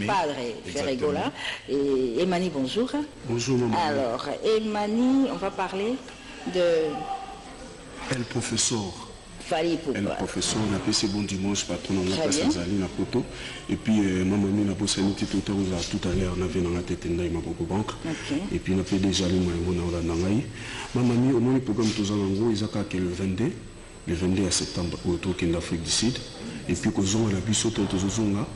padre Ferregola. Et Emani, bonjour. Bonjour, maman. Alors, Emani, on va parler de... El professeur. El professeur, on a passé bon dimanche, patron, on a passé Zali, na poto. Et puis, maman, on a bossé un petit tout à l'heure, on avait dans la tête de ma banque. Et puis, on a fait déjà le moyen, on a nangaï. Maman, au moins, le programme, tous en gros, ils ont qu'à le 22 septembre, autour de l'Afrique du Sud. Et puis, quand on a vu sauter tous là,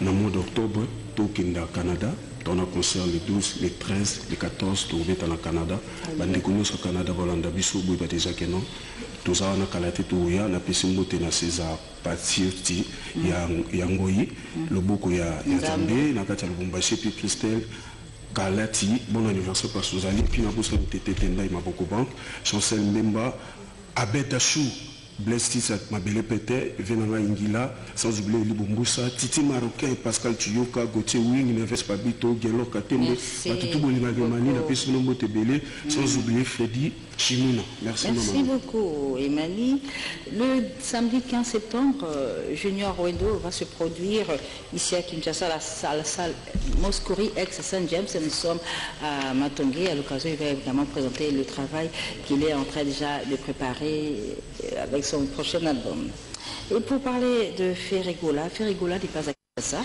dans le mois d'octobre, au Canada. On a concert le 12, le 13, le 14, tout le temps au Canada. On a connu au Canada, on a vu ça, on a déjà que non. Tout ça, on a calé tout, on a pu se monter dans ces parties, il y a Ngoyi, le beaucoup, il y a Zambé, il y a Lubumbashi, puis Christelle, Galati, bon anniversaire pour Suzanne, puis on a besoin de Tétenda, il m'a beaucoup banque, Chancel Mbemba, Abetachou. Blestis ma belle pété, Venanga Ingila, sans oublier Libumbusa, Titi Marocain, Pascal Tuyoka, Gauthier Wing, Neves Pabito, Gelo Katembe, Batutu Bolimagemani, la Pessono Motebele, sans oublier Freddy Chimuna. Merci beaucoup, Emani. Le samedi 15 septembre, Junior Wendo va se produire ici à Kinshasa, la salle Moscouri ex-Saint James. Nous sommes à Matongé. À l'occasion, il va évidemment présenter le travail qu'il est en train déjà de préparer avec son prochain album. Et pour parler de Ferregola n'est pas à Kinshasa,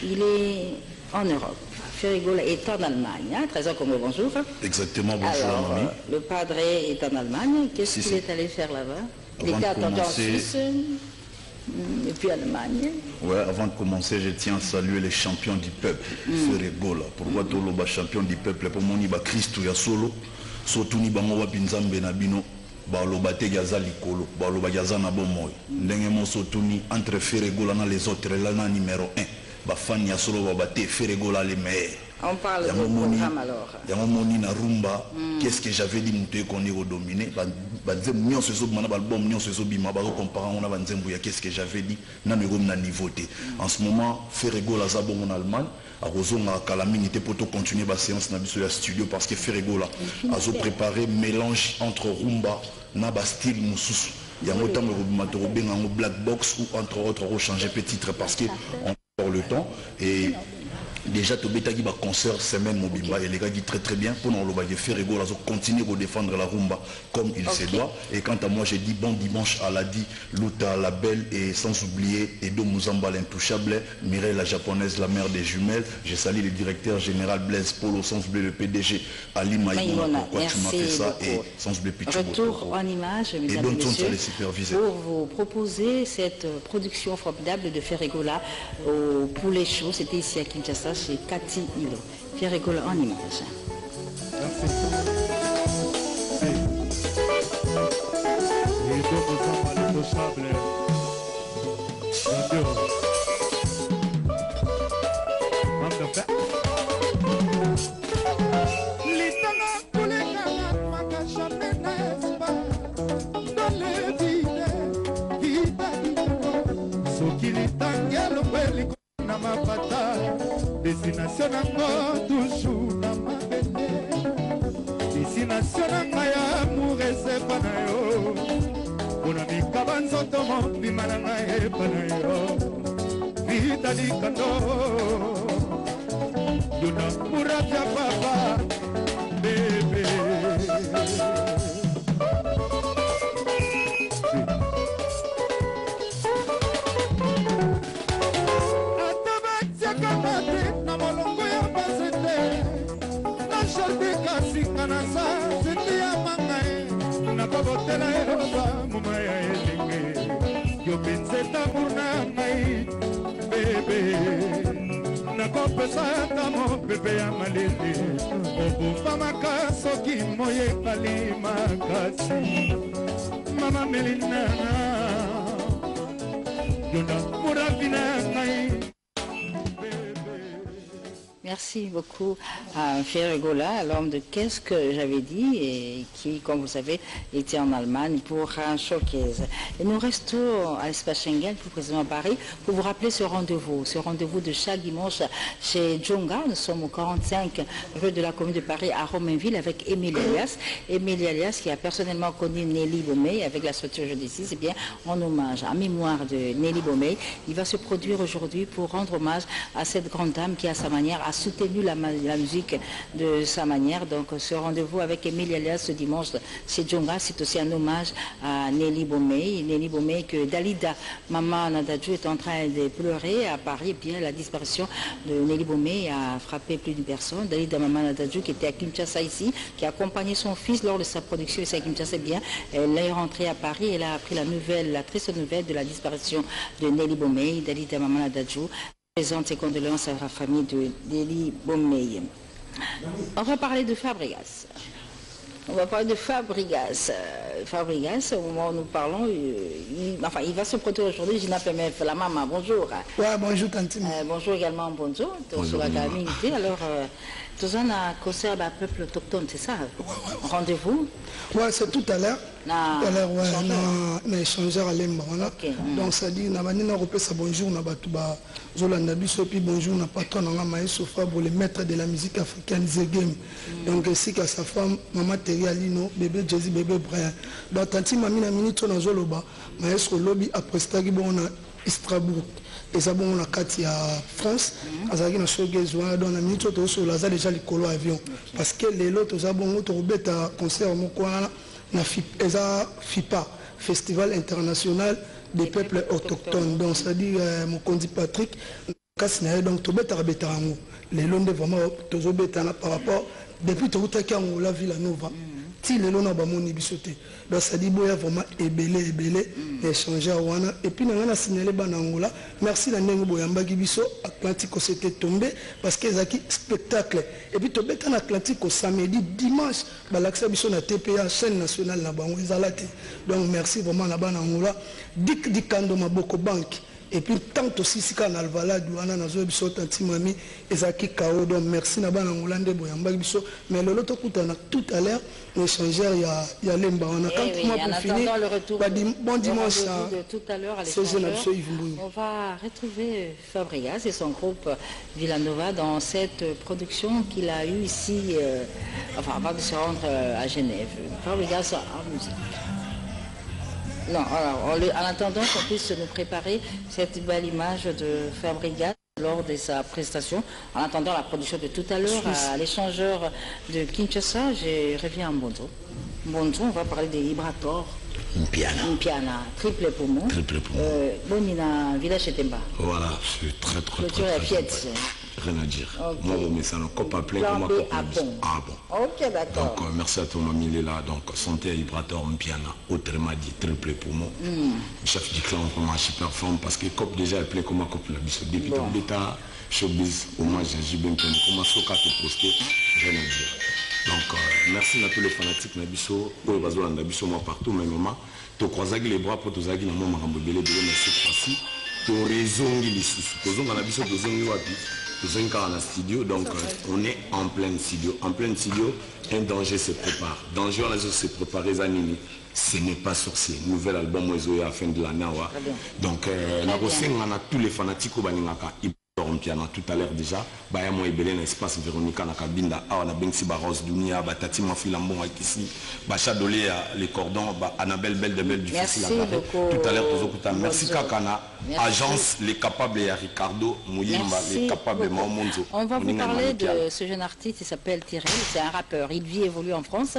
il est en Europe. Ferregola est en Allemagne, hein? 13 ans comme bonjour. Exactement, bonjour. Alors, mamie. Le padre est en Allemagne, qu'est-ce qu'il est allé faire là-bas? Il était attendu en Suisse, et puis en Allemagne. Ouais, avant de commencer, je tiens à saluer les champions du peuple, Ferregola. Pourquoi tout le champion du peuple? Pour moi, il y a Christ, Solo, surtout il y a Binzambe Nabino. Balobate gaza likolo, baloba gaza na bomoy. Ndenge moso tuni entre Ferregola na les autres là na numéro 1. Ba fan ya solo babate Ferregola les meilleurs. On parle de programme alors. Yango moni na rumba, qu'est-ce que j'avais dit muté qu'on est dominé, ba nzem nyon sezo mana ba album nyon sezo bima ba comparer on a ba nzembu ya qu'est-ce que j'avais dit na ngom na niveauté. En ce moment Ferregola za bon en Allemagne. À Rosonga Kalamini pour continuer la séance dans le studio parce que Ferregola a préparé mélange entre rumba et style moussous. Il y a autant de black box ou entre autres changer petit titre parce qu'on a encore le temps et déjà Tobeta qui va concert semaine Mobimba et les gars qui très bien pour nous le Ferregola continuer à défendre la rumba comme il se doit. Et quant à moi j'ai dit bon dimanche à Ladi, Luta la belle et sans oublier Edo Muzamba l'intouchable, Mireille la japonaise la mère des jumelles. J'ai salué le directeur général Blaise Polo, sans oublier le PDG Ali Maïmona, pourquoi tu m'as fait ça, et sans oublier Pichou. Retour en image, mesdames et messieurs, pour vous proposer cette production formidable de Ferregola au Poulet Chaud. C'était ici à Kinshasa chez Cathy Hilo. Ferregola en image. Destination nango toujours na mabende. Destination nanga ya amour esepa na yo. Bona mikaba nzoto mobima na ngai epa na yo. Vita likando Yuna murabia papa bébé. Yo pensé por nai bébé nakopesa tamo bébé amalele obufa makaso kimoye kali makasi mama melina yona muravina nai. Merci beaucoup à Ferregola, l'homme de Qu'est-ce que j'avais dit, et qui, comme vous savez, était en Allemagne pour un showcase. Et nous restons à l'espace Schengen, plus précisément à Paris, pour vous rappeler ce rendez-vous de chaque dimanche chez Djonga. Nous sommes au 45 rue de la commune de Paris à Romainville avec Émile Elias. Émile Elias qui a personnellement connu Nelly Bomey avec la structure Jodécis, c'est bien en hommage, en mémoire de Nelly Bomey. Il va se produire aujourd'hui pour rendre hommage à cette grande dame qui, à sa manière, a soutenu la musique de sa manière. Donc ce rendez-vous avec Émile Elias ce dimanche chez Djonga, c'est aussi un hommage à Nelly Bomey. Nelly Bomey que Dalida Maman Nadadjou est en train de pleurer à Paris. Et bien la disparition de Nelly Bomey a frappé plus d'une personne. Dalida Maman Nadadjou qui était à Kinshasa ici, qui a accompagné son fils lors de sa production ici à Kinshasa. Bien, elle est rentrée à Paris, elle a appris la triste nouvelle de la disparition de Nelly Bomey. Dalida Maman Nadadjou présente ses condoléances à la famille de Nelly Bomey. On va parler de Fabregas. On va parler de Fabregas. Fabregas, au moment où nous parlons, il va se produire aujourd'hui. Gina PMF, la maman, bonjour. Ouais, bonjour Tantine. Bonjour également, bonjour. Bonjour la communauté. Alors, tout ça, on a concert à peuple autochtone, c'est ça? Rendez-vous? Ouais, c'est tout à l'heure. Tout à l'heure, ouais, on a échangé à l'Emba. Donc, ça dit, on a repris ça bonjour, on a battu Zolanda Bisso, puis bonjour, on a patron, on a Maïs Fabre, le maître de la musique africaine, Zegem. Donc, ainsi qu'à sa femme, Maman Terry Alino, bébé Jazzy, bébé Brian. Donc, Tanti Mamina Minito, on a Zoloba, Maïs Lobby, après Stagi, on a Strasbourg. Et ça, on a Kati à France, à Zagina Showgaze, on a minute sur la ZAD déjà les colos avion. Parce que les lots, on a bon, on a concert, on a FIPA, Festival international des peuples autochtones. Donc, ça dit, mon condi Patrick, donc, tu as les lots de vraiment, tu as par rapport, depuis que tu as la Villanova. Si les lots n'ont pas mon ibisoté. Donc ça dit boya vraiment ébélé, échanger à Wana. Et puis on a signalé Banangola. Merci la Nengo Boyamba Gibiso, Atlantico s'était tombé parce que c'est un spectacle. Et puis tu as un Atlantique au samedi, dimanche, l'accès Biso na TPA, chaîne nationale na Bango Izalate. Donc merci vraiment la Banangola. Dik Dikando Maboko Bank. Et puis tant aussi si quand Alvala douana na zo biso tantimami ezaki kao. Donc merci na bana ngolande boyamba biso. Mais le loto kutana tout à l'heure l'échangeur il y a Lemba on a quand moi pour finir bon dimanche tout à l'heure à l'échangeur. On va retrouver Fabregas et son groupe Villanova dans cette production qu'il a eue ici avant de se rendre à Genève. Fabregas en musique. Non, alors, en attendant qu'on puisse nous préparer cette belle image de Fabregas lors de sa prestation, en attendant la production de tout à l'heure à l'échangeur de Kinshasa, je reviens à Mbonzo. Mbonzo, on va parler des Librator. Mpiana, triple poumon. Bonina, village Temba. Voilà, c'est très rien à dire. Okay. Moi, mais ça n'a pas appelé comme bon. Ah bon. Ok, d'accord. Donc, merci à toi, mamie, il est là. Donc, santé à Vibrator Mpiana, autrement dit, triple poumon. Chef du clan, comment je performe parce que COP déjà appelé comme un COP la biso. Depuis ton d'état, showbiz, au moins, j'ai bien connu. Comment ça, quand tu posté, rien à dire. Donc, merci à tous les fanatiques, Nabiso, pour le bazar Nabiso, moi partout, mais maman, tu croises les bras pour te zagir dans mon marambobélé, de mais cette fois-ci, tu as raison, il est sous. Tu as Nabiso, tu as raison, nous sommes dans le studio, donc on est en plein studio. En plein studio, un danger se prépare. Danger, on a se préparer, Zanini. Ce n'est pas sorcier. Nouvel album, à la fin de l'année. Donc, on a tous les fanatiques au Baninaka. Piano tout à l'heure déjà, Baya moi Ebele na espace Véronica na Kabinda, na Bengsi Baros Dunia, Batati Mafilambon ici, Bacha Dolé les cordons, Annabelle Belle de Belle du Festival. Tout à l'heure, merci Kakana, agence Les Capables et Ricardo Mouyimba, Les Capables Maomonzo. On va vous parler de ce jeune artiste, il s'appelle Tyrell, c'est un rappeur, il vit et évolue en France.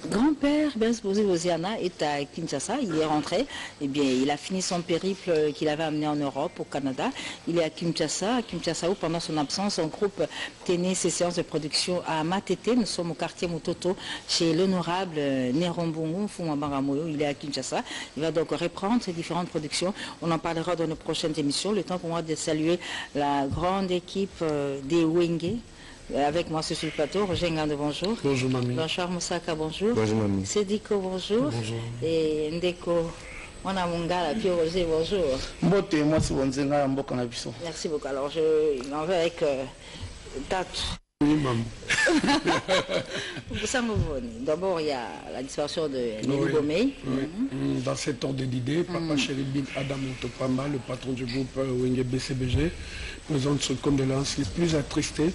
Grand-père Bensbouzé Oziana est à Kinshasa, il est rentré, eh bien, il a fini son périple qu'il avait amené en Europe, au Canada. Il est à Kinshasa où pendant son absence, son groupe tenait ses séances de production à Matete. Nous sommes au quartier Mutoto chez l'honorable Nerombongo Fumabaramoyo, il est à Kinshasa. Il va donc reprendre ses différentes productions. On en parlera dans nos prochaines émissions. Le temps pour moi de saluer la grande équipe des Wenge. Avec moi sur le plateau, Roger Ngande, bonjour. Bonjour mamie. Blanchard Moussaka, bonjour. Bonjour mamie. Sédiko, bonjour. Bonjour. Et Ndeko, on a Mungala, puis Roger, bonjour. Mbote, moi c'est Bonzenga, Mboka Nabiso. Merci beaucoup. Alors je m'en vais avec Oui, maman. D'abord, il y a la disparition de Nelly Bomey. Dans cet ordre d'idée, Papa Chéri Bin Adam Otopamba, le patron du groupe Wenge BCBG, présente ses condoléances les plus attristées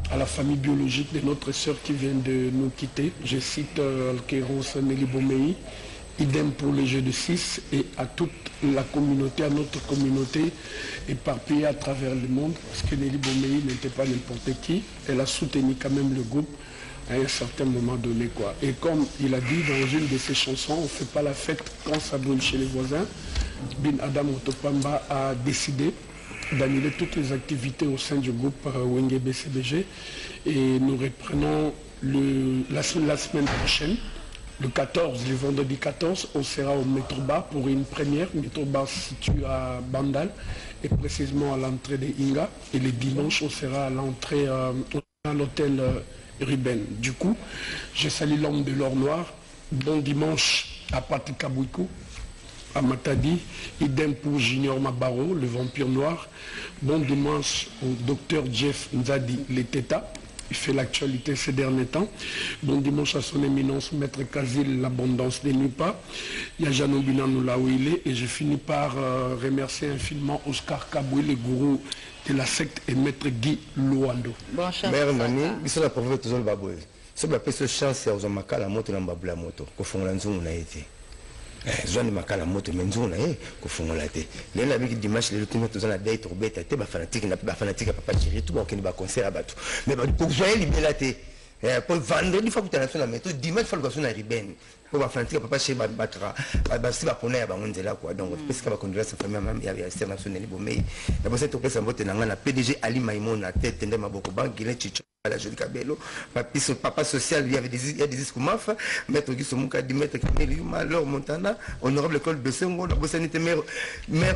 à la famille biologique de notre sœur qui vient de nous quitter. Je cite Alkeros Nelly Bomey. Idem pour les jeux de 6 et à toute la communauté, à notre communauté éparpillée à travers le monde, parce que Nelly Bomey n'était pas n'importe qui. Elle a soutenu quand même le groupe à un certain moment donné, quoi. Et comme il a dit dans une de ses chansons, on ne fait pas la fête quand ça brûle chez les voisins. Bin Adam Otopamba a décidé d'annuler toutes les activités au sein du groupe Wenge BCBG et nous reprenons la semaine prochaine. Le 14, le vendredi 14, on sera au Métro-Bar pour une première. Métro-Bar situé à Bandal et précisément à l'entrée de Inga. Et le dimanche, on sera à l'entrée à l'hôtel Ruben. Du coup, je salue l'homme de l'or noir. Bon dimanche à Patrick Kabouikou, à Matadi. Idem pour Junior Mabaro, le vampire noir. Bon dimanche au docteur Jeff Nzadi, le Teta. Il fait l'actualité ces derniers temps. Bon dimanche à son éminence, Maître Kazil, l'abondance des Nupa. Il y a Janou Binanou là où il est. Et je finis par remercier infiniment Oscar Kaboué, le gourou de la secte, et Maître Guy Luando. Bon chance. Mère Mani, il s'est approuvé tout le baboué. Ce qui appelle ce chance, c'est aux Amaka la moto, la mbabla moto. Qu'au fond, l'anzou, on a été. Zone makala moto menzo na ko fongola te le na biki dimanche le retour tous na date au beta te ba fanatique na ba fanatique Papa Chéri tout ba ba concert à batu mais ba pour joyer libéla te pour vendredi fois que tu as la méthode dimanche fois que tu as riben pour ba fanatique Papa Chéri ba si ba pona ba nzela quoi donc parce que ba conduire sa famille même ya international Bomey na bosse to pesa mbote na ngana PDG Ali Maimona tête ndema boko banque il est à la jolie Cabello, papa social, il y a des discours maf, maître Guy Somouka, maître Kamel Yuma, Laure Montana, honorable école de Sengo, la Bossanité mère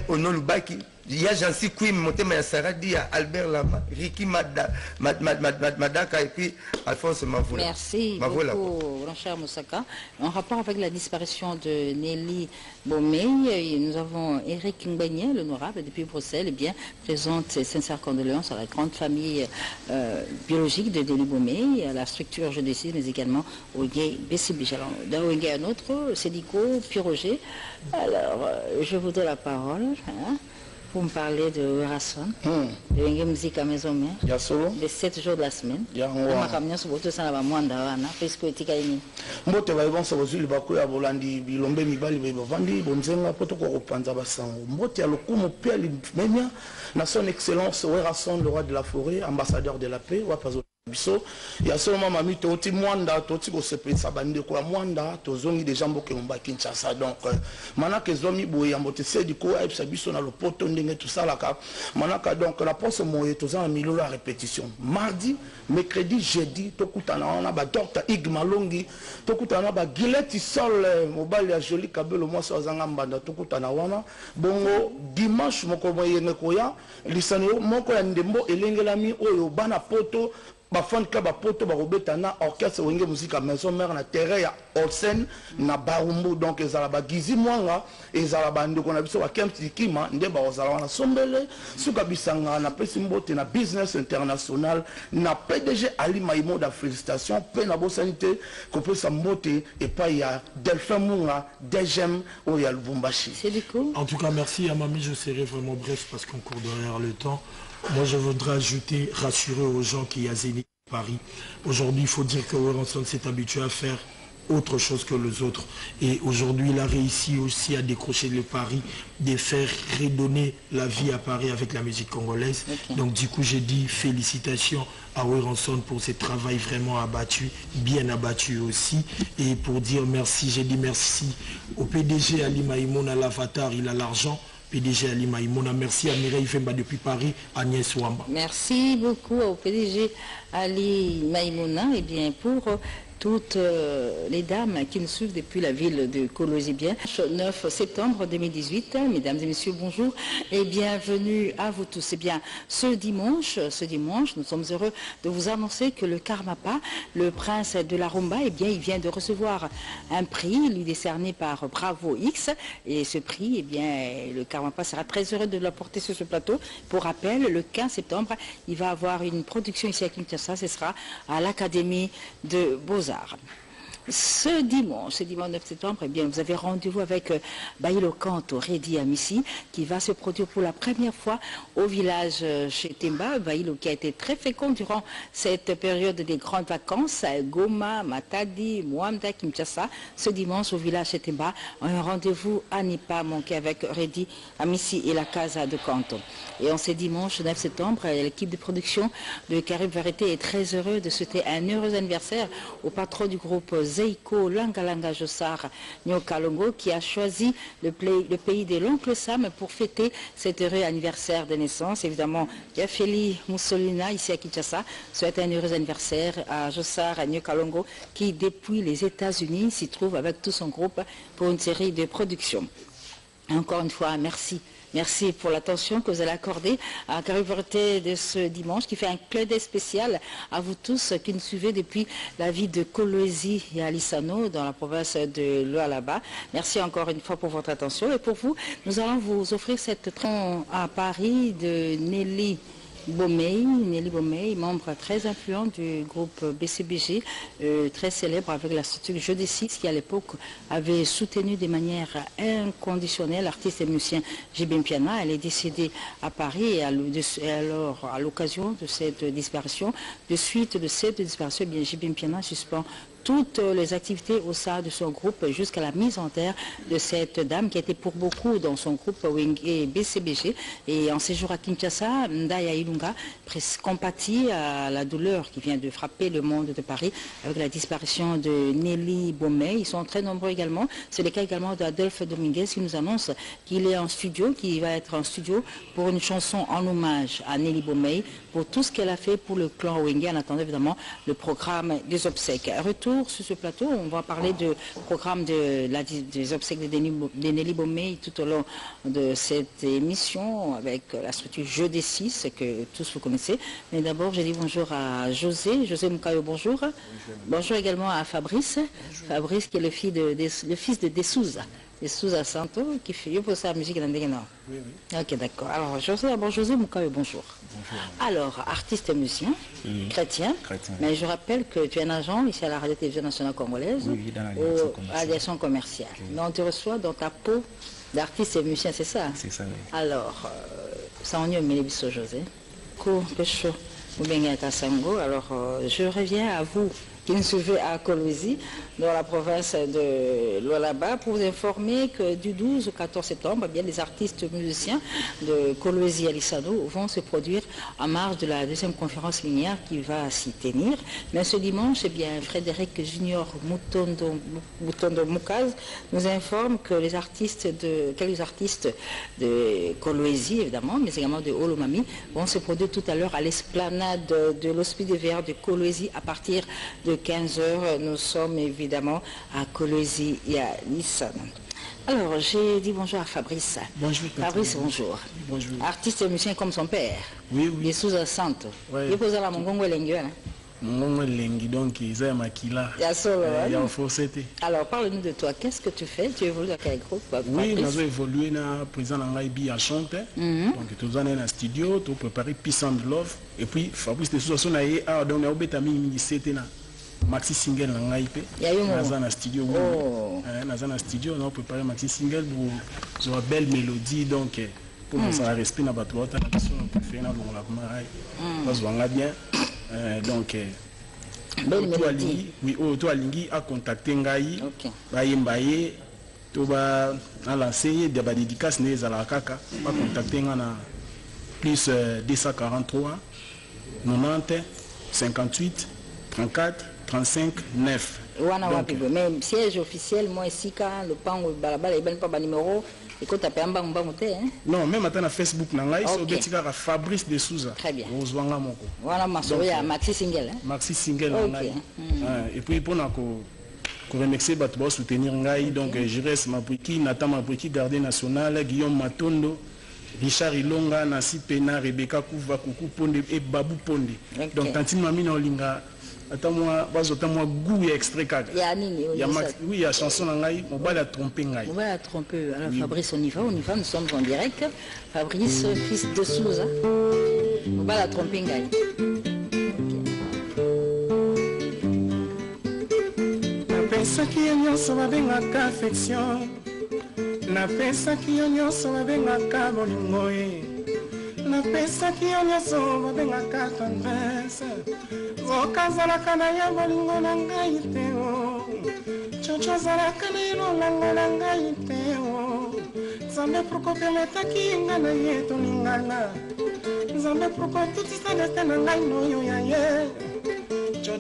Ono Lubaki, il y a Jancy Quim, Montema Saradi, il y a Albert Lama, Ricky Madaka et puis Alphonse Mavoula. Merci beaucoup, Rancher Moussaka. En rapport avec la disparition de Nelly Bomey, nous avons Eric Ngbenye, l'honorable, depuis Bruxelles, bien, présente ses sincères condoléances à la grande famille biologique de Nelly Bomey, à la structure je décide, mais également au gay BCBG. Alors, d'un Wenge à un autre, Sédico, Piroger. Alors, je vous donne la parole pour me parler de Rasson, de Wenge Musique à Maison Mère, les 7 jours de la semaine. mbote baibonsa bozuli bakoya bolandi bilombe mibali bevandi bonzenga poto ko kopanza basango mbote ya lokumu pia limenya na son excellence Werasson le roi de la forêt ambassadeur de la paix wapazo biso ya seulement mami toti mwanda toti ko sepesa bande ko mwanda tozongi déjà mboke mba Kinshasa donc manaka zomi boye mbote sedi ko aipsa biso na lopoto ndenge tout ça la ka manaka donc la poste moye tozana milolo à répétition mardi mercredi jeudi tokutana na ba docteur Igmalongi tokutana ba Gilette Sol mobile ya Jolie Kabelo moi so zanga mbanda tokutana wana bongo dimanche moko moye ngekoya lisano moko ya ndembo elengelami oyo bana poto bafan club poto barobeta na orchestre Wenge Musique à Maison Mère na terrain ya Olsen na Barumbu donc ezala ba Gizi Mwanga ezala bande ko na biso ba Kemti Kima nde ba ozala wana sombele suka bisanga na pesi mbote na business international na PDG Ali Maimoda félicitations pe na bosanité ko pesa mbote et pas ya Delphin Munga DGM o ya Lubumbashi. C'est du coup. En tout cas merci à Mamie, je serai vraiment bref parce qu'on court derrière le temps. Moi, je voudrais ajouter, rassurer aux gens qui y a Zénith Paris. Aujourd'hui, il faut dire que Werasson s'est habitué à faire autre chose que les autres. Et aujourd'hui, il a réussi aussi à décrocher le pari de faire redonner la vie à Paris avec la musique congolaise. Okay. Donc, du coup, j'ai dit félicitations à Werasson pour ce travail vraiment abattu, bien abattu aussi. Et pour dire merci, j'ai dit merci au PDG Ali Maïmouna, l'avatar, il a l'argent. PDG Ali Maïmouna, merci à Mireille Femba depuis Paris, Agnès Wamba. Merci beaucoup au PDG Ali Maïmouna, et bien pour toutes les dames qui nous suivent depuis la ville de Kolwezi. Bien, 9 septembre 2018, mesdames et messieurs, bonjour et bienvenue à vous tous. Eh bien, ce dimanche, nous sommes heureux de vous annoncer que le Karmapa, le prince de la rumba, eh bien, il vient de recevoir un prix, lui décerné par Bravo X. Et ce prix, eh bien, le Karmapa sera très heureux de l'apporter sur ce plateau. Pour rappel, le 15 septembre, il va avoir une production ici à Kinshasa, ce sera à l'Académie de Beaux-Arts. Ce dimanche 9 septembre, eh bien, vous avez rendez-vous avec Bailo Kanto, Redi Amissi, qui va se produire pour la première fois au village chez Temba. Bailo qui a été très fécond durant cette période des grandes vacances à Goma, Matadi, Mwanda, Kinshasa. Ce dimanche au village chez Temba, un rendez-vous à n'y pas manquer avec Redi Amissi et la Casa de Kanto. Et en ce dimanche 9 septembre, l'équipe de production de Carib Vérité est très heureuse de souhaiter un heureux anniversaire au patron du groupe Zeiko Langalanga Jossar Nyokalongo, qui a choisi le pays de l'oncle Sam pour fêter cet heureux anniversaire de naissance. Évidemment, Yafeli Moussolina, ici à Kinshasa, souhaite un heureux anniversaire à Jossar Nyokalongo, qui depuis les États-Unis s'y trouve avec tout son groupe pour une série de productions. Encore une fois, merci. Merci pour l'attention que vous allez accorder à Carib Vérité de ce dimanche, qui fait un clin d'œil spécial à vous tous qui nous suivez depuis la ville de Kolwezi et Alisano, dans la province de Lualaba. Merci encore une fois pour votre attention. Et pour vous, nous allons vous offrir cette tronc à Paris de Nelly Bomey, membre très influent du groupe BCBG, très célèbre avec la structure Jeu des Six, qui à l'époque avait soutenu de manière inconditionnelle l'artiste et musicien J.B. Mpiana. Elle est décédée à Paris et alors à l'occasion de cette disparition, de suite de cette disparition, J.B. Mpiana suspend toutes les activités au sein de son groupe jusqu'à la mise en terre de cette dame qui était pour beaucoup dans son groupe Wenge BCBG. Et en séjour à Kinshasa, Ndaya Ilunga compatit à la douleur qui vient de frapper le monde de Paris avec la disparition de Nelly Bomey. Ils sont très nombreux également. C'est le cas également d'Adolphe Dominguez qui nous annonce qu'il est en studio, qu'il va être en studio pour une chanson en hommage à Nelly Bomey, pour tout ce qu'elle a fait pour le clan Wenge, en attendant évidemment le programme des obsèques. Retour sur ce plateau, on va parler du programme des obsèques de Nelly Bomey tout au long de cette émission avec la structure Jeu des Six que tous vous connaissez. Mais d'abord, je dis bonjour à José Moukayo, bonjour. Bonjour également à Fabrice. Bonjour. Fabrice qui est le fils de Dessouza. Dessouza Santo qui fait pour sa musique dans des. Oui. Ok, d'accord. Alors, José Moukayo, bonjour. Bonjour. Alors, artiste et musicien, chrétien. Mais je rappelle que tu es un agent ici à la Radio-Télévision Nationale Congolaise, l'aviation commerciale. Okay. Donc, on te reçoit dans ta peau d'artiste et musicien, c'est ça? C'est ça, oui. Alors, ça on y est, Mélébiso José. Alors, je reviens à vous qui nous suivez à Kolwezi, dans la province de Lualaba, pour vous informer que du 12 au 14 septembre, bien, les artistes musiciens de Kolwezi Alisano vont se produire en marge de la deuxième conférence linéaire qui va s'y tenir. Mais ce dimanche, eh bien, Frédéric Junior Mutondo Mukaz nous informe que quelques artistes de Kolwezi, évidemment, mais également de Olomami, vont se produire tout à l'heure à l'esplanade de l'Hospice de VR de Kolwezi à partir de 15h. Nous sommes évidemment à Kolwezi et à Nissan. Alors, j'ai dit bonjour à Fabrice. Bonjour. Fabrice, bonjour. Bonjour. Artiste et musicien comme son père. Oui. Dessouza Santo. Il pose à la Mongongo Lengue. Mongongo Lengue, donc ils aiment Makila. Alors, parle-nous de toi. Qu'est-ce que tu fais? Tu évolues dans quel groupe? Oui, nous avons évolué dans le président Langaibi à chanter. Donc, nous sommes dans un studio, nous préparé Peace and Love. Et puis, Fabrice Dessouza Santo, donc, nous avons maxi single na ngai pe naza na studio on a préparé maxi single pour une belle mélodie donc pour nous ça respect na bato ta na son pour faire na bonga parce qu'on a bien donc belle mélodie. Oui, to alingi a contacté ngai ba yembaye to ba na lancer de ba dédicace ne za la kaka ba contacter na plus 243 90 58 34 35 9. Même siège officiel, moi ici, quand le pan ou balabala, il n'y a pas de numéro, Écoute, tu as un bon côté, hein? Non, même à Facebook, c'est Fabrice de Souza. Très bien. Voilà, Maxi Single. Maxi Single. Et puis, pour remercier pour soutenir Ngai, donc je reste Mabriki, Nathan Mabriki, gardien national, Guillaume Matondo, Richard Ilonga, Nancy Pena, Rebecca Kouva, Koukou Ponde et Babou Ponde. Donc, Tantine Mamine Olinga, attends-moi, goût et extrait. Oui, il y a chanson Ngai, on va la tromper Ngai. On va la tromper. Alors, Fabrice, on y va, nous sommes en direct. Fabrice, fils de Souza, on va la tromper Ngai. Napesaki yo nyonso babengaka affection, napesaki yo nyonso babengaka bolingo ye, napesaki yo nyonso babengaka tendresse, okazalaka na ya bolingo na ngai te o, chocho azalaka na elongango na ngai te o, nzambe prokopemetaki nga na ye tolingana, nzambe prokotutisa destin na ngai noyo ya ye. On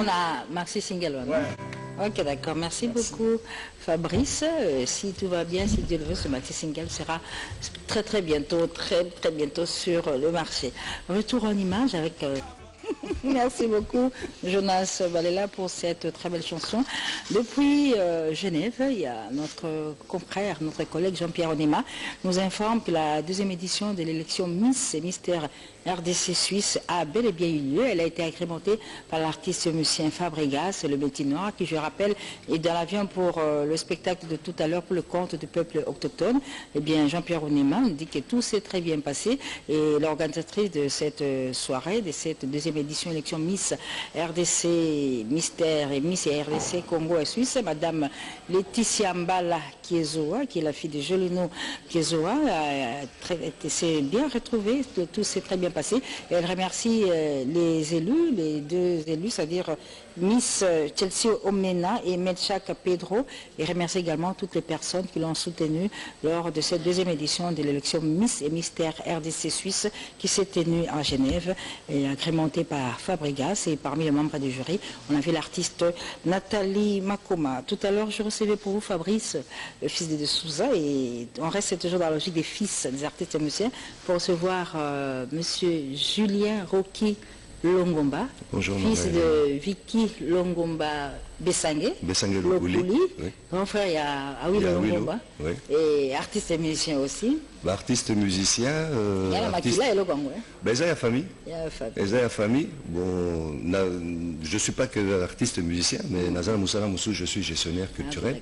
a Maxi Single. Ouais. Ok, d'accord. Merci beaucoup, Fabrice. Si tout va bien, si Dieu le veut, ce Maxi Single sera très bientôt sur le marché. Retour en image avec... Merci beaucoup, Jonas Balela, pour cette très belle chanson. Depuis Genève, il y a notre confrère, notre collègue Jean-Pierre Onema, nous informe que la deuxième édition de l'élection Miss et Mystère RDC Suisse a bel et bien eu lieu. Elle a été agrémentée par l'artiste musicien Fabregas, le Métinois, qui, je rappelle, est dans l'avion pour le spectacle de tout à l'heure pour le compte du peuple autochtone. Eh bien, Jean-Pierre Onema nous dit que tout s'est très bien passé et l'organisatrice de cette soirée, de cette deuxième édition élection Miss RDC Mystère et Miss RDC Congo et Suisse, Madame Laetitia Mbala Kiezoa, qui est la fille de Jolino Kiezoa, s'est bien retrouvée, tout s'est très bien passé. Et elle remercie les élus, les deux élus, c'est-à-dire Miss Chelsea Omena et Melchak Pedro, et remercie également toutes les personnes qui l'ont soutenue lors de cette deuxième édition de l'élection Miss et Mystère RDC Suisse qui s'est tenue à Genève et agrémentée par Fabregas. Et parmi les membres du jury, on a vu l'artiste Nathalie Makoma. Tout à l'heure, je recevais pour vous Fabrice, le fils de Souza, et on reste toujours dans la logique des fils des artistes musiciens pour recevoir monsieur Julien Rocky Longomba, bonjour, fils de Vicky Longomba Bessangue Lokuli. Oui. Mon frère, il y a Awilo Longomba, oui. Et artiste et musicien aussi. Bah, artiste musicien. Il y a la Makila et le Congo. Ben, ça y a famille. Il y a famille. Bon, je ne suis pas que artiste musicien, mais Nazan Moussala Moussou, je suis gestionnaire culturel.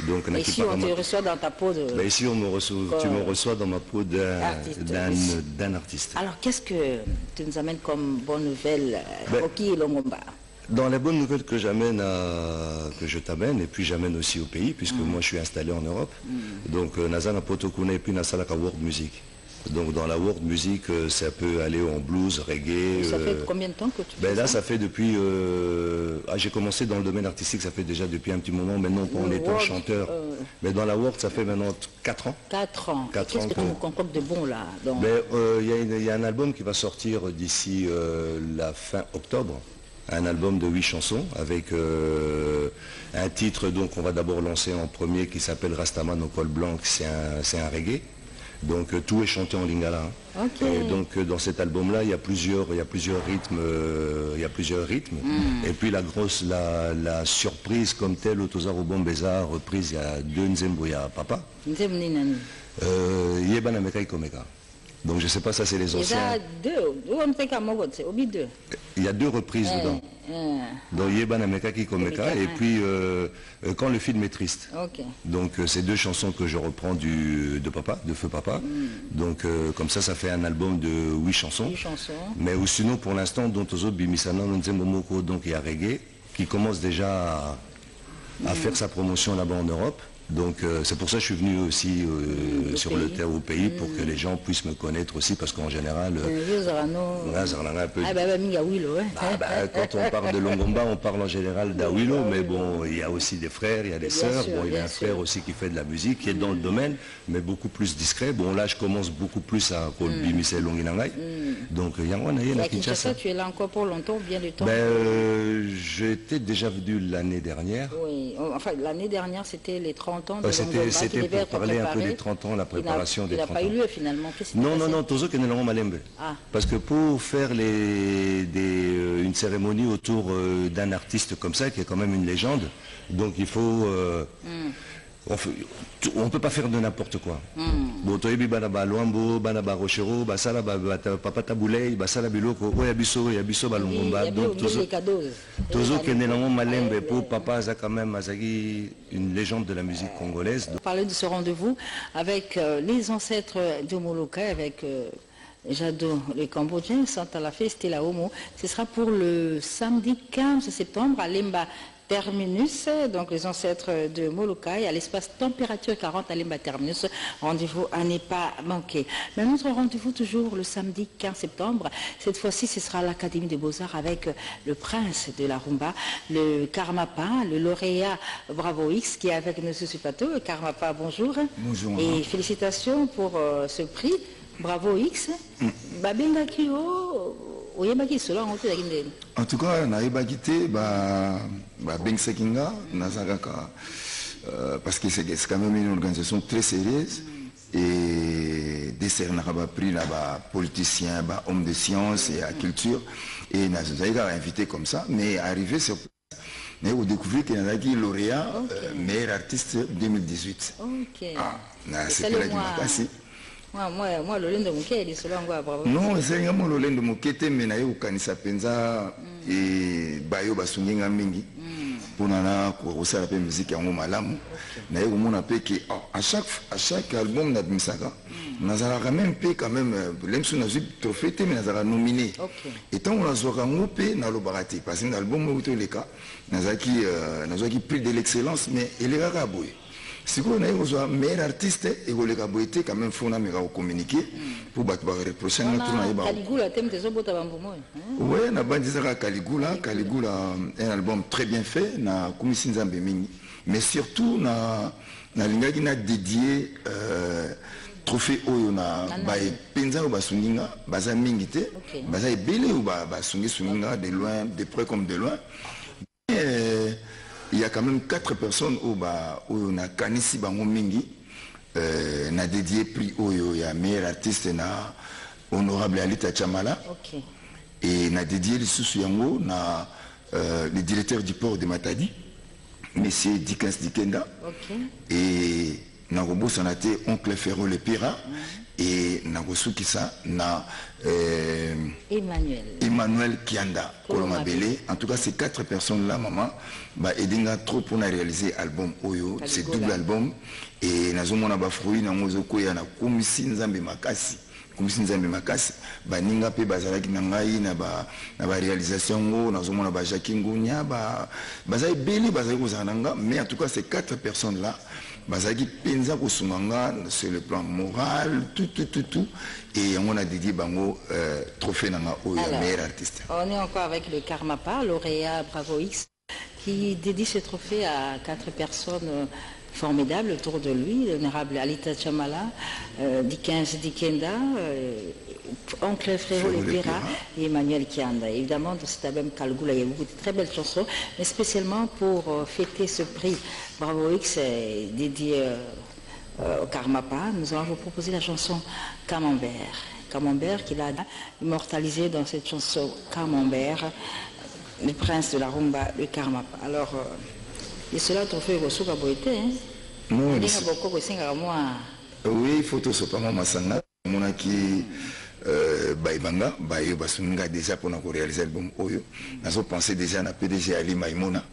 Donc, et ici, on te reçoit dans ta peau de... Ben, ici, tu me reçois dans ma peau d'un artiste. Alors, qu'est-ce que tu nous amènes comme bonne nouvelle, Rocky Longomba? Dans les bonnes nouvelles que je t'amène, et puis j'amène aussi au pays, puisque moi je suis installé en Europe. Donc Nazana Potokuna et puis Nasalaka World Music. Donc dans la world music, ça peut aller en blues, reggae. Ça fait combien de temps que tu fais là, ça fait depuis... j'ai commencé dans le domaine artistique, ça fait déjà depuis un petit moment, maintenant pas en étant chanteur. Mais dans la world, ça fait maintenant 4 ans. 4 ans. Qu'est-ce que tu nous concoctes de bon là? Il y a un album qui va sortir d'ici la fin octobre. Un album de 8 chansons avec un titre, donc on va d'abord lancer en premier qui s'appelle Rastaman au col blanc, c'est un reggae. Donc tout est chanté en lingala. Okay. Et donc dans cet album-là, il y a plusieurs rythmes, Et puis la surprise comme telle, Otozaro Bombeza, reprise, il y a 2 Nzemboya Papa. Yebana Mekai Komeka. Donc je ne sais pas, ça c'est les anciens. Il y a 2 reprises dedans. Donc Yebana Meka Kikomeka et puis Quand le film est triste. Okay. Donc c'est 2 chansons que je reprends de Papa, de Feu Papa. Donc comme ça fait un album de 8 chansons. 8 chansons. Mais sinon pour l'instant, Dontozo Bimisana Nzembomoko, donc il y a Reggae qui commence déjà à faire sa promotion là-bas en Europe. Donc c'est pour ça que je suis venu aussi sur le terre au pays pour que les gens puissent me connaître aussi parce qu'en général quand on parle de Longomba on parle en général d'Awilo mais bon il y a aussi des frères, il y a des sœurs, bon, il y a un frère aussi qui fait de la musique qui est dans le domaine mais beaucoup plus discret. Bon là je commence beaucoup plus à Bimisé Longinangai. Donc il y a un Kinshasa. Tu es là encore pour longtemps, bien de temps? J'étais déjà venu l'année dernière. Oui, enfin l'année dernière c'était les 30 ans de c'était pour parler un peu des 30 ans, la préparation des 30 ans. Il n'a pas eu lieu finalement. Non, Tozo qui est dans Malembe. Parce que pour faire une cérémonie autour d'un artiste comme ça, qui est quand même une légende, donc il faut... on ne peut pas faire de n'importe quoi. Bon, toyebi banaba luambo, banaba rochero, basala papa taboulei, basala biloko, oyabiso balongomba. Donc Tozo qui est né dans Malembe pour papa a quand même une légende de la musique congolaise. Parler de ce rendez-vous avec les ancêtres de Molokai, avec Jado, les Cambodgiens, sont à la fête la Homo. Ce sera pour le samedi 15 septembre à Lemba Terminus, donc les ancêtres de Molokai, à l'espace température 40 à Lemba Terminus. Rendez-vous à ne pas manquer. Mais notre rendez-vous toujours le samedi 15 septembre. Cette fois-ci, ce sera à l'Académie des Beaux-Arts avec le prince de la rumba, le Karmapa, le lauréat Bravo X qui est avec nous sur ce plateau. Karmapa, bonjour. Bonjour. Et félicitations pour ce prix. Bravo X. Babenga Kyo. En tout cas, parce que c'est quand même une organisation très sérieuse et des prix politiciens, hommes de science et à culture et nous avons invité comme ça, mais arrivé sur place, vous découvrez qu'il y a un lauréat meilleur artiste 2018. C'était la Dimakasi. Moi, Lolendo Mukeli, selon moi, bravo. Non, c'est un Lolendo Mukete, mais naïo kanisa penza et bayo basunginga mingi. Pour nana kosa la musique en malamu. Naïo mon appel que à chaque album d'Admisaka, nazara quand même payé quand même l'emsu nazu trophée mais nazara nominé. Et tant on a zoka ngopé na lo barati parce que l'album où les cas nazaki prix de l'excellence mais il est raboyé. Si vous avez un meilleur artiste et vous avez quand même fait communiquer pour reprocher Caligula, thème des autres oui, on a Caligula, un album très bien fait, na Kumisin Zambemini, mais surtout na lingaki na dédié trophée oyo na penza ou basuninga baza mingite, baza ebele ou basungi suninga de loin, de près comme de loin. Il y a quand même 4 personnes où na kanisi bango mingi na dédié prix oyo ya meilleur artiste na honorable Alita Chamala et na dédié le sous yango na le directeur du port de Matadi monsieur Dickens Dikenda et na robo sanate oncle Ferro le Pira et na Kisa na Emmanuel Kianda Kolomabele. En tout cas ces 4 personnes là maman edinga trop pour réaliser album oyo, c'est double album et nazomona ba fruit na ngozoko ya na komisi nzambe makasi baninga pe bazalaki na ngai na ba réalisation ngo nazomona ba Jacques Ngunya bazai beli bazai kozananga mais en tout cas ces 4 personnes là bazaki penza kosunganga sur le plan moral tout et on a dédié bango trophée nanga oyo meilleur artiste. On est encore avec le Karmapa, lauréat Bravo X qui dédie ce trophée à 4 personnes formidables autour de lui, l'honorable Alita Chamala, Dickens Dikenda, oncle Frérot Lepira et Emmanuel Kianda. Évidemment, dans cet album Caligula, il y a beaucoup de très belles chansons, mais spécialement pour fêter ce prix Bravo X dédié au Karmapa, nous allons vous proposer la chanson Camembert qu'il a immortalisé dans cette chanson Camembert, le prince de la rumba, le Karmapa. Alors, et cela t'en fait au souka boité, hein? Non, oui, il faut tout ce pas masanga. Mon aki baibanga, bayo basunga déjà pour nous réaliser l'album Oyo. Nous avons pensé déjà à PDG Ali Maïmona.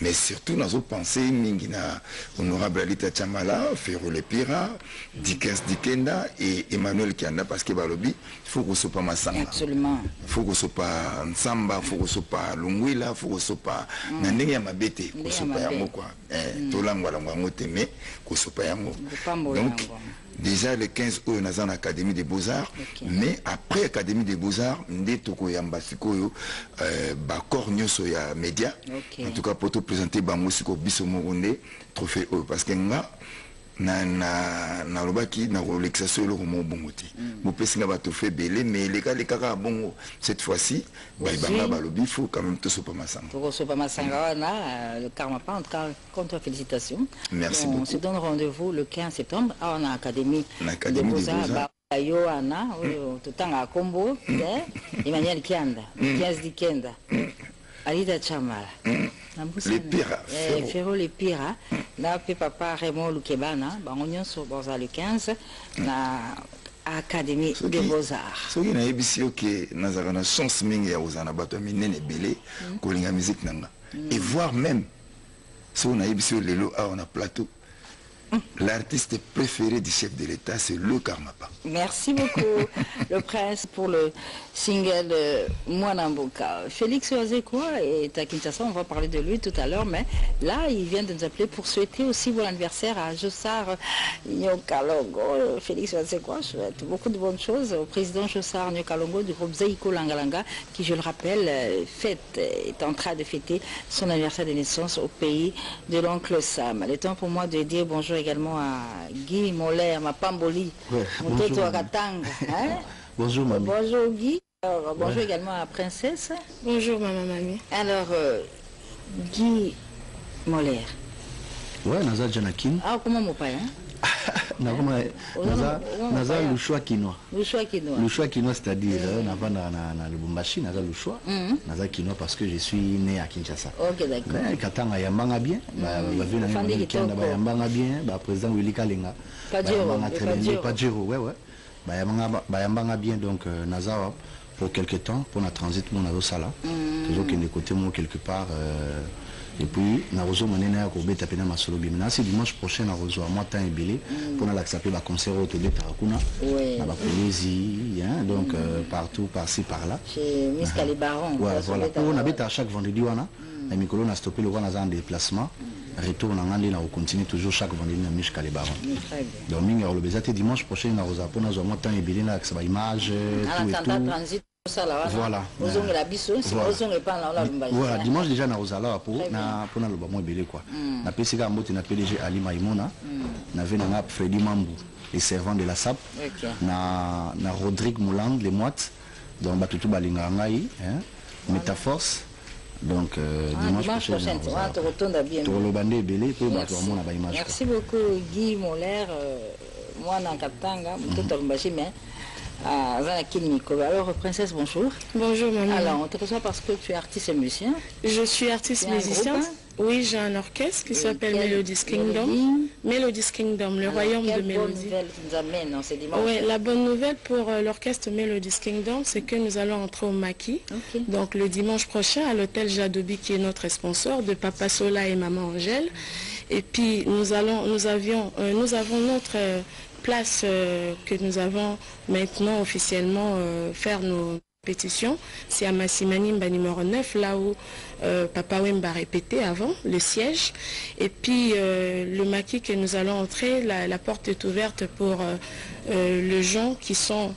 mais surtout nous avons pensé Mingina honorable Alita Chamala, Ferro Lepira, Dickens Dikenda et Emmanuel Kianda parce que balobi il faut qu'on soit pas Massanga. Absolument. Il faut qu'on soit pas Nsamba, il faut qu'on soit pas Lungwila, il faut qu'on soit pas Nandenge ya mabete, qu'on soit pas yango quoi. Tolangwa la ngote mais qu'on soit pas yango. Donc déjà le 15 août nous avons l'Académie des Beaux-Arts, mais après l'Académie des Beaux-Arts, nous avons yamba sikoyo bakor nyoso ya média. En tout cas pour te présenter bamosiko biso moronde trophée parce que nga na lobaki na relaxation le romo bongote mo pesinga ba trophée belé mais les kaka bongo cette fois-ci ba ibanga ba lobi faut quand même tout sopa masanga to sopa masanga na le karma pas en tout cas contre félicitations. Merci beaucoup. On se donne rendez-vous le 15 septembre à l'Académie des Beaux-Arts. Yohana, tutanga kombo, Emmanuel Kianda, 15 Dikenda, Alida Chamala. Les pires. Ferro les pires. Là, papa Raymond Lukebana, on sur le 15, na Académie des Beaux-Arts. Ce qui est ABC, que nous avons la chance de faire bateau minene belé, que la musique nanga. Et voir même, si on a ABC lelo on a plateau. L'artiste préféré du chef de l'État, c'est le Karmapa. Merci beaucoup, le prince, pour le single Mwanamboka. Félix Oazekwa est à Kinshasa, on va parler de lui tout à l'heure, mais là, il vient de nous appeler pour souhaiter aussi bon anniversaire à Jossar Nyokalongo. Félix Oazekwa souhaite beaucoup de bonnes choses au président Jossar Nyokalongo du groupe Zaiko Langalanga, qui, je le rappelle, est en train de fêter son anniversaire de naissance au pays de l'oncle Sam. Il est temps pour moi de dire bonjour également à Guy Moller, ma Pamboli, bonjour, hein? Bonjour maman. Bonjour Guy. Alors, bonjour également à Princesse. Bonjour maman mamie. Alors Guy Moller. Ouais, Naza Janakin. Ah, comment mon père? Naza le choix quinois. Le choix quinois. Le choix quinois, c'est-à-dire na Lubumbashi, Naza le choix. Naza quinois parce que je suis né à Kinshasa. Ok, d'accord. Mais Katanga yambanga bien, yambanga bien, président Willy Kalinga. Padjero, ouais. Yambanga bien, donc Naza pour quelques temps, pour la transit, mon Nazo Sala. Toujours qu'il est côté moi quelque part. Et puis, nous avons c'est dimanche prochain, nous avons moi temps et belé pour l'accepter le concert au Télé Tarakuna, dans la Polynésie, donc partout, par-ci, par-là. Chez Miss Calibaron. Voilà, on habite à chaque vendredi, et Mikolo a stoppé le roi dans un déplacement. Retour on continue toujours chaque vendredi dans Miss Calibaron. Donc, nous avons le dimanche prochain, nous avons moi temps et belé, nous avons l'image, tout. Voilà. Voilà, dimanche déjà na Rosala pour na le bamo belé quoi. Na PCA Mote na PDG Ali Maimona, na Venanga Freddy Mambu, les servants de la SAP, na Rodrigue Moulang les moites, donc Batutu Balinga Ngai, Métaforce. Donc dimanche prochain, tu retournes bien. Merci beaucoup Guy Moller, moi dans Katanga, tout au Mbashi mais alors, princesse, bonjour. Bonjour, maman. Alors, on te reçoit parce que tu es artiste et musicien. Je suis artiste musicien. Oui, j'ai un orchestre qui s'appelle Melody's Kingdom. Melody's Kingdom, le royaume de Mélodie. Oui, la bonne nouvelle pour l'orchestre Melody's Kingdom, c'est que nous allons entrer au maquis. Donc, le dimanche prochain, à l'hôtel Jadobi, qui est notre sponsor, de Papa Sola et Maman Angèle. Et puis, nous avons notre place que nous avons maintenant officiellement faire nos pétitions, c'est à Massimanimba numéro 9, là où Papa Wemba répétait avant, le siège. Et puis le maquis que nous allons entrer, la porte est ouverte pour les gens qui sont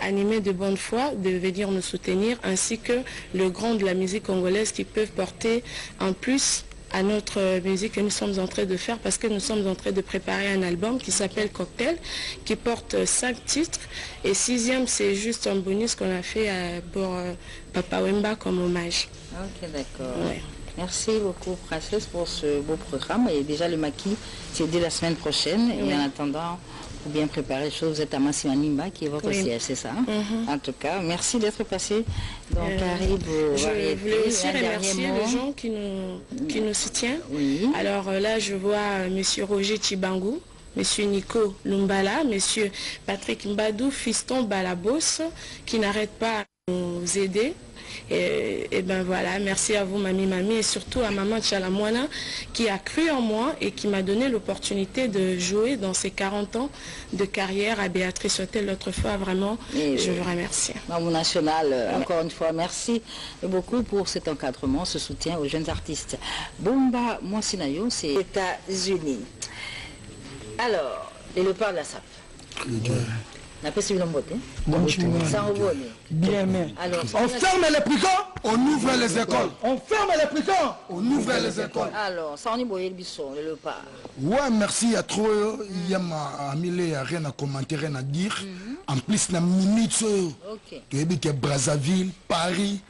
animés de bonne foi, de venir nous soutenir, ainsi que le grand de la musique congolaise qui peuvent porter en plus à notre musique que nous sommes en train de faire, parce que nous sommes en train de préparer un album qui s'appelle Cocktail, qui porte 5 titres, et 6e c'est juste un bonus qu'on a fait pour Papa Wemba comme hommage. Ok, d'accord. Ouais. Merci beaucoup Princesse pour ce beau programme, et déjà le maquis c'est dès la semaine prochaine, et en attendant pour bien préparer les choses, vous êtes à Massimanimba qui est votre siège, c'est ça? En tout cas, merci d'être passé. Donc, je voulais aussi remercier les gens qui nous soutiennent. Alors là, je vois M. Roger Chibangou, M. Nico Lumbala, M. Patrick Mbadou, Fiston Balabos, qui n'arrête pas à nous aider. Et ben voilà, merci à vous Mami et surtout à Maman Tchalamouana qui a cru en moi et qui m'a donné l'opportunité de jouer dans ces 40 ans de carrière à Béatrice Hôtel l'autre fois. Vraiment, je vous remercie. Maman National, encore une fois, merci beaucoup pour cet encadrement, ce soutien aux jeunes artistes. Bomba Monsinayo, c'est États-Unis. Alors, les leopards de la SAP. Bien, mais on ferme les prisons, on ouvre les écoles. On ferme les prisons, on ouvre les écoles. Alors, ça on est boyé le bisson, le leopard. Ouais, merci à trop. Il y a rien à commenter, rien à dire. En plus, na minute, tu as vu que Brazzaville, Paris,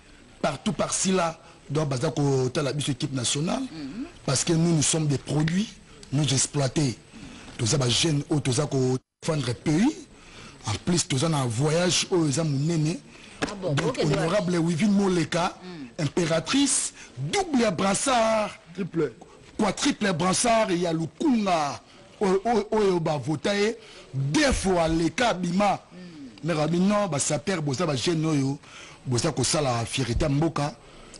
partout par-ci là, donc Bazako, tu as la équipe nationale, parce que nous sommes des produits, nous exploiter. Tous les jeunes, tous les défendre le pays. En plus, tous un voyage aux Amounene. Donc, honorable Wivine Moleka, impératrice, double brassard, quadruple brassard, il y a le Kunga, Oyoba Votae, deux fois les cas Bima. Mais Rabino, ça perd, Bosa, Genoyo, Bosa Kosala, Fierita Mboka.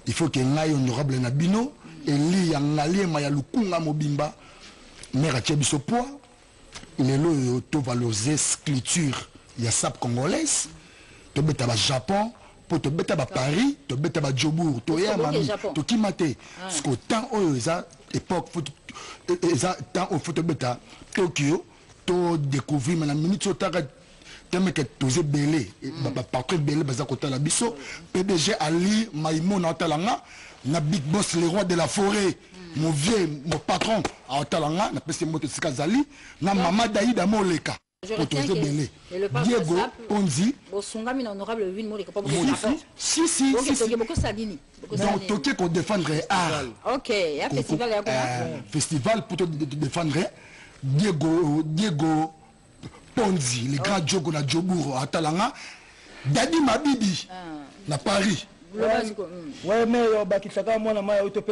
Il faut qu'il y ait honorable Nabino, et il y a un allié, il y a le Kunga Mobimba. Mais Rachebiso Poa. Il est là, tu valoriser l'écriture, il y a SAP congolaise, tu bêtes à Japon, pour te bêter à Paris, tu bêtes à Djobour, tu es à Mami, tu kimate. Parce qu'au temps où ils ont époque, temps où tu bêtes à Tokyo, tu découvres, mais la minute où tu as tu es belé, partout belé, parce que tu as la biso, PDG Ali, Maïmon, Talanga, na Big Boss, les rois de la forêt. Mon vieux, mon patron, à Otalanga, n'a pas ces mots de Sikazali, n'a maman Daïda Moleka. Diego Ponzi. Honorable Si. Donc, Toké qu'on défendrait art. Ok, il y a un festival. Festival pour te défendre Diego Ponzi, les grands Djogo na Djobour à Talanga, Dadi Mabidi, na Paris. Ouais, mais Bakisaka, moi,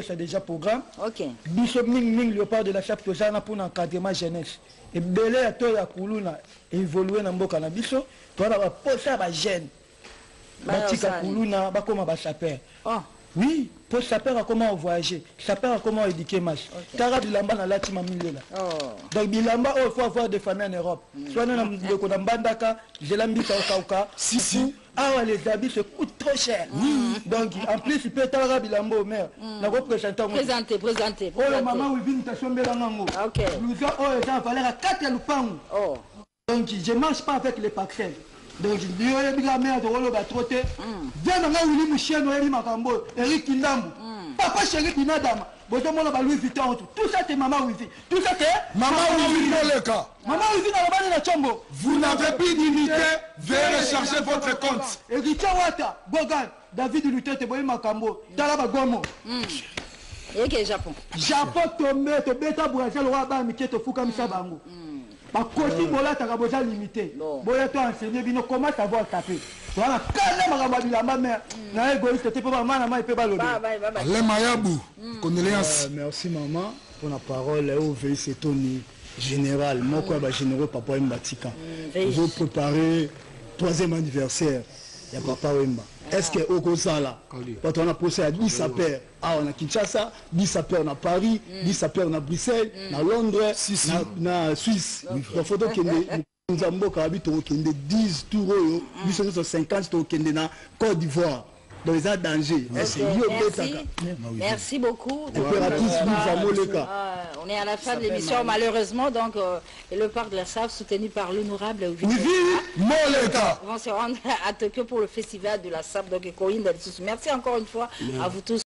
c'est déjà programme. Ok. Bishop Ning, Léopard de la Chape Tozana pour l'encadrement jeunesse. Et Belé à toi, Kuluna, évoluer dans le Bokanabisho, toi, on va poser à la jeune. Batika Kuluna, Bakoma Basaper. Oui, pour saper à comment voyager, saper à comment éduquer match. Tara Bilamba na lati mamile là. Donc Bilamba, il faut avoir des familles en Europe. Soit dans le Kodambandaka, Zelambika au Kauka, si. Ah, les habits se coûtent trop cher. Donc, en plus, il peut être à Bilamba au maire. Présentez. Oh, la maman, oui, vient t'acheter Bélangango. Ok. Nous avons valeur à 4 loupangs. Donc, je ne mange pas avec les paxels. Donc, je dis, la mère de Rolo va trotter. Viens dans le Willy Michel, Noélie Makambo, Eric Kindambo. Papa chéri Kinadama. Louis Vuitton, tout ça c'est maman Wifi. Tout ça c'est maman Wifi Moleka. Maman Wifi dans la bande de Chombo. Vous n'avez plus d'unité, veuillez recharger votre compte. Et Richard Wata, Bogan, David Lutete, Boy Makambo, Talaba Gomo. Et que Japon. Japon tombé, to beta Brazil, roi Bamiké, to Fuka Misabango. Ba kosi bola ta boza limité. Boya to enseigner bino comment savoir taper. Voilà, quand même Bilamba mais na égoïste te pas maman na peut pas le. Les Mayabou, condoléances. Merci maman pour la parole au VC Tony général, moi quoi ba généraux papa Mbatika. Je vais préparer 3e anniversaire. Il y a papa Wemba. Est-ce que au Kozala, quand on a posé à 10 sapeurs, on a Kinshasa, 10 sapeurs on a Paris, 10 sapeurs on a Bruxelles, on a Londres, on a Suisse. Il faut que nous avons 10 tours, 50 tours en Côte d'Ivoire. Dans les danger. Merci beaucoup. On est à la fin de l'émission malheureusement, donc le parc de la SAF soutenu par l'honorable Moleka. On va se rendre à Tokyo pour le festival de la SAF, donc merci encore une fois à vous tous.